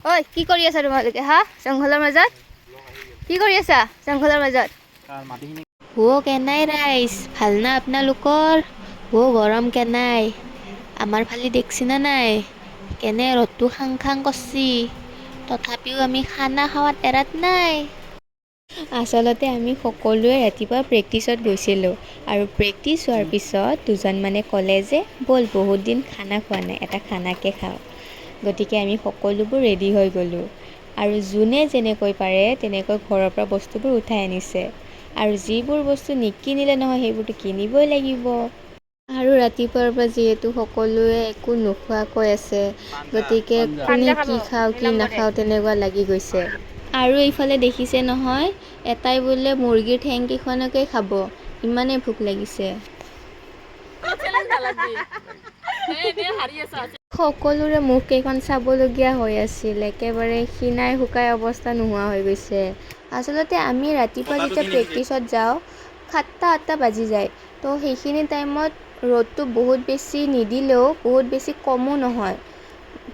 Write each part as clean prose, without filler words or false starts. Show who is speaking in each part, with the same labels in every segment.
Speaker 1: ঐ কি কৰি আছা তোমালোকে হা জংঘলৰ মাজত কি কৰি আছা জংঘলৰ মাজত কেনাই ৰাইজ ভাল না আপোনালোকৰ গৰম কেনাই আমাৰ ফালে দেখছি না নাই কেনে ৰ'দটো খাং খাং কৰছি তথাপিও আমি খানা খাৱাত এৰাত নাই আচলতে আমি সকলোৱে ৰাতিপুৱা প্ৰেক্টিছত গৈছিলোঁ আৰু প্ৰেক্টিছ হোৱাৰ পিছত দুজনমানে ক'লে যে ব'ল বহুত দিন খানা খোৱা নাই এটা খানাকে খাওঁ গতিকে আমি সকলোবোৰ ৰেডি হৈ গ'লোঁ আৰু যোনে যেনেকৈ পাৰে তেনেকৈ ঘৰৰ পৰা বস্তুবোৰ উঠাই আনিছে আৰু যিবোৰ বস্তু নিকিনিলে নহয় সেইবোৰতো কিনিবই লাগিব আৰু ৰাতিপুৱাৰ পৰা যিহেতু সকলোৱে একো নোখোৱাকৈ আছে গতিকে কোনে কি খাওঁ কি নাখাওঁ তেনেকুৱা লাগি গৈছে আৰু এইফালে দেখিছে নহয় এটাই বোলে মুৰ্গীৰ ঠেংকেইখনকে খাব ইমানেই ভোক লাগিছে সকলোৰে মুখকেইখন চাবলগীয়া হৈ আছিল একেবাৰে ক্ষীণাই শুকাই অৱস্থা নোহোৱা হৈ গৈছে আচলতে আমি ৰাতিপুৱা যেতিয়া প্ৰেক্টিছত যাওঁ 7-8 বাজি যায় তো সেইখিনি টাইমত ৰ'দটো বহুত বেছি নিদিলেও বহুত বেছি কমো নহয়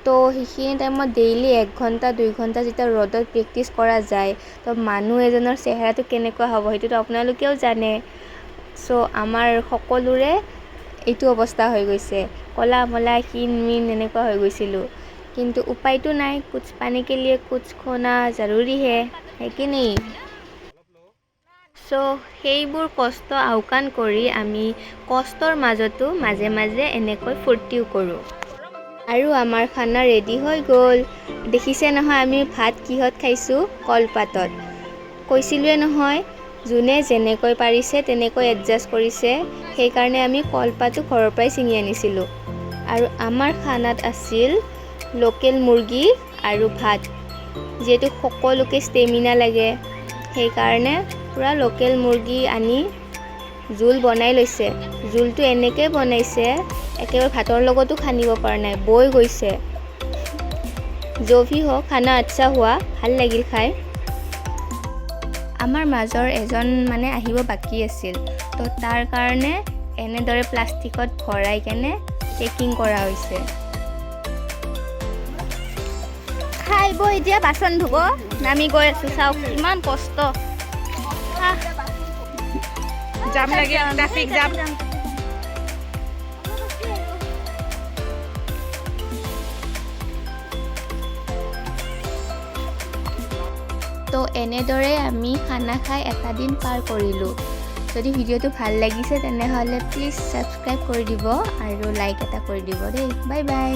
Speaker 1: তো সেইখিনি টাইমত ডেইলি 1 ঘণ্টা 2 ঘণ্টা যেতিয়া ৰ'দত প্ৰেক্টিছ কৰা যায় তো মানুহ এজনৰ চেহেৰাটো কেনেকুৱা হ'ব সেইটোতো আপোনালোকেও জানে চ' আমাৰ সকলোৰে এইটো অৱস্থা হৈ গৈছে কলা মলা ক্ষীণ মিন এনেকুৱা হৈ গৈছিলোঁ কিন্তু উপায়টো নাই কুছ পানে কে লিয়ে কুছ খোনা জৰুৰী হে কি নেই চ' সেইবোৰ কষ্ট আওকাণ কৰি আমি কষ্টৰ মাজতো মাজে মাজে এনেকৈ ফূৰ্তিও কৰোঁ আৰু আমাৰ খানা ৰেডি হৈ গ'ল দেখিছে নহয় আমি ভাত কিহত খাইছোঁ কলপাতত কৈছিলোৱে নহয় যোনে যেনেকৈ পাৰিছে তেনেকৈ এডজাষ্ট কৰিছে সেইকাৰণে আমি কলপাতটো ঘৰৰ পৰাই ছিঙি আনিছিলোঁ আৰু আমাৰ খানাত আছিল লোকেল মুৰ্গী আৰু ভাত যিহেতু সকলোকে ষ্টেমিনা লাগে সেইকাৰণে পুৰা লোকেল মুৰ্গী আনি জোল বনাই লৈছে জোলটো এনেকৈ বনাইছে একেবাৰে ভাতৰ লগতো সানিব পৰা নাই বৈ গৈছে जो भी हो খানা আচ্ছা হোৱা ভাল লাগিল খাই আমাৰ মাজৰ এজন মানে আহিব বাকী আছিল তো তাৰ কাৰণে এনেদৰে প্লাষ্টিকত ভৰাই কেনে পেকিং কৰা হৈছে খাই বৈ এতিয়া বাচন ধুব নামি গৈ আছোঁ চাওক ইমান কষ্ট
Speaker 2: জাম লাগে ট্ৰাফিক জাম
Speaker 1: তো এনেদৰে আমি খানা খাই এটা দিন পাৰ কৰিলোঁ যদি ভিডিঅ'টো ভাল লাগিছে তেনেহ'লে প্লিজ ছাবস্ক্ৰাইব কৰি দিব আৰু লাইক এটা কৰি দিব দেই বাই বাই